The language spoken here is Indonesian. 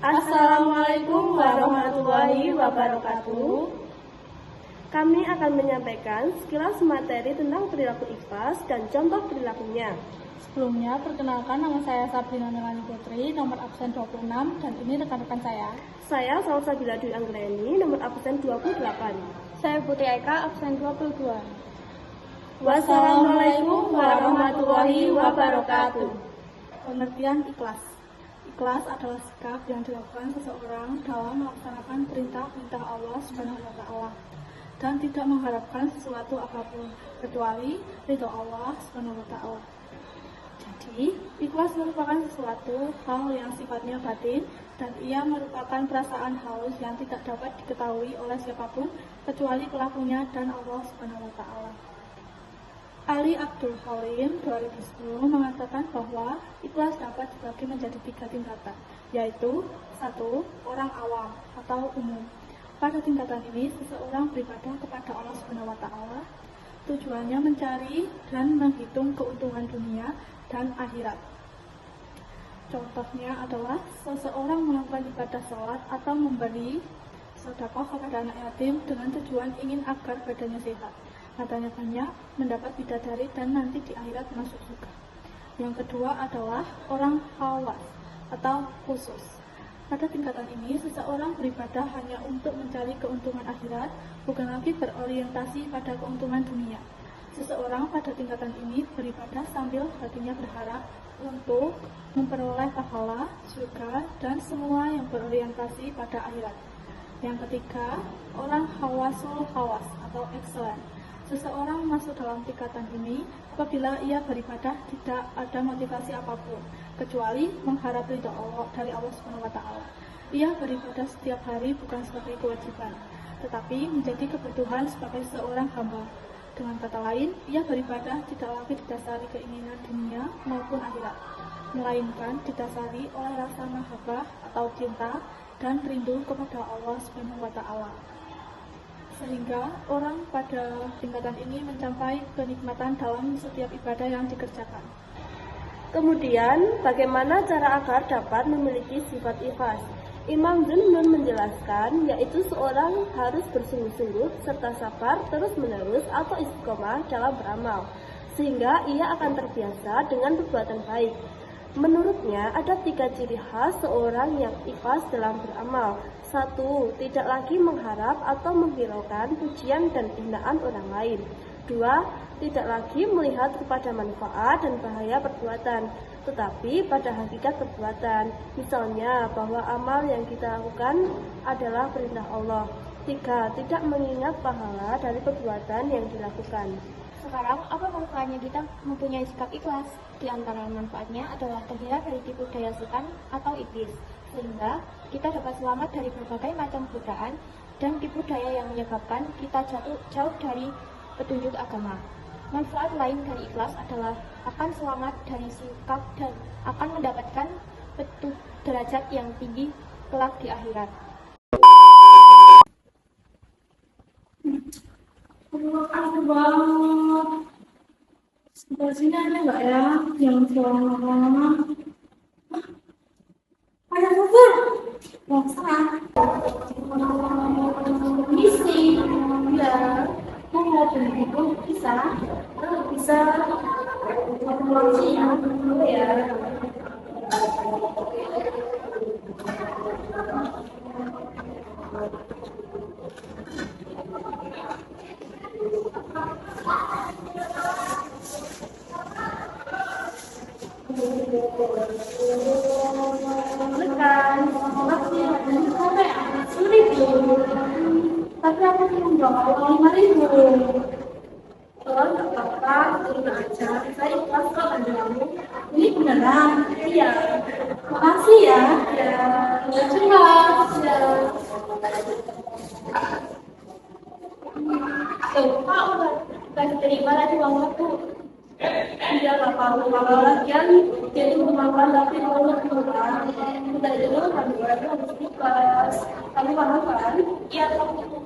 Assalamualaikum warahmatullahi wabarakatuh. Kami akan menyampaikan sekilas materi tentang perilaku ikhlas dan contoh perilakunya. Sebelumnya, perkenalkan nama saya Sabrina Melani Putri, nomor absen 26, dan ini rekan-rekan saya. Saya Salsabila Dwi Anggreni, nomor absen 28. Saya Putri Eka, absen 22. Wassalamualaikum warahmatullahi wabarakatuh. Pengertian ikhlas. Ikhlas adalah sikap yang dilakukan seseorang dalam melaksanakan perintah-perintah Allah Subhanahu wa Ta'ala dan tidak mengharapkan sesuatu apapun kecuali ridho Allah Subhanahu wa Ta'ala. Jadi, ikhlas merupakan sesuatu hal yang sifatnya batin dan ia merupakan perasaan halus yang tidak dapat diketahui oleh siapapun kecuali pelakunya dan Allah Subhanahu wa Ta'ala. Ali Abdul Halim 2010 mengatakan bahwa ikhlas dapat dibagi menjadi 3 tingkatan, yaitu 1. Orang awam atau umum. Pada tingkatan ini, seseorang beribadah kepada Allah Subhanahu wa Ta'ala, tujuannya mencari dan menghitung keuntungan dunia dan akhirat. Contohnya adalah seseorang melakukan ibadah sholat atau memberi sedekah kepada anak yatim dengan tujuan ingin agar badannya sehat, matanya banyak, mendapat bidadari dan nanti di akhirat masuk surga. Yang kedua adalah orang khawas atau khusus. Pada tingkatan ini, seseorang beribadah hanya untuk mencari keuntungan akhirat, bukan lagi berorientasi pada keuntungan dunia. Seseorang pada tingkatan ini beribadah sambil hatinya berharap untuk memperoleh pahala, surga, dan semua yang berorientasi pada akhirat. Yang ketiga, orang khawasul khawas atau excellent. Seseorang masuk dalam tingkatan ini apabila ia beribadah tidak ada motivasi apapun kecuali mengharap ridha Allah dari Allah Subhanahu wa Ta'ala. Ia beribadah setiap hari bukan sebagai kewajiban, tetapi menjadi kebutuhan sebagai seorang hamba. Dengan kata lain, ia beribadah tidak lagi didasari keinginan dunia maupun akhirat, melainkan didasari oleh rasa mahabbah atau cinta dan rindu kepada Allah Subhanahu wa Ta'ala. Sehingga orang pada tingkatan ini mencapai kenikmatan dalam setiap ibadah yang dikerjakan. Kemudian, bagaimana cara agar dapat memiliki sifat ikhlas? Imam Zunnun menjelaskan, yaitu seorang harus bersungguh-sungguh serta sabar terus-menerus atau istiqomah dalam beramal, sehingga ia akan terbiasa dengan perbuatan baik. Menurutnya, ada 3 ciri khas seorang yang ikhlas dalam beramal. 1. Tidak lagi mengharap atau menghiraukan pujian dan hinaan orang lain. 2. Tidak lagi melihat kepada manfaat dan bahaya perbuatan, tetapi pada hakikat perbuatan. Misalnya, bahwa amal yang kita lakukan adalah perintah Allah. 3. Tidak mengingat pahala dari perbuatan yang dilakukan. Sekarang, apa manfaatnya kita mempunyai sikap ikhlas? Di antara manfaatnya adalah terhindar dari tipu daya setan atau iblis, sehingga kita dapat selamat dari berbagai macam godaan dan tipu daya yang menyebabkan kita jauh dari petunjuk agama. Manfaat lain dari ikhlas adalah akan selamat dari sikap dan akan mendapatkan derajat yang tinggi kelak di akhirat. Aku banget. Sebelah sini ada nggak ya yang jualan lama-lama? Ada bubur. Mau sana? Misi. Ya. Mau beli bubur bisa? Bisa. Mau siang ya. Tapi aku belum bawa 5.000. Terus nggak apa-apa, terima aja. Saya ikhlas kok ada kamu. Ini beneran? Iya. Makasih ya. Ya. Terima kasih. Tuh, Pak udah diterima lagi uang aku. Iya, nggak apa-apa. Lagian jadi kemampuan tapi mau kurang. Kita dulu kan harus ikhlas. Kamu paham kan? Iya, kamu.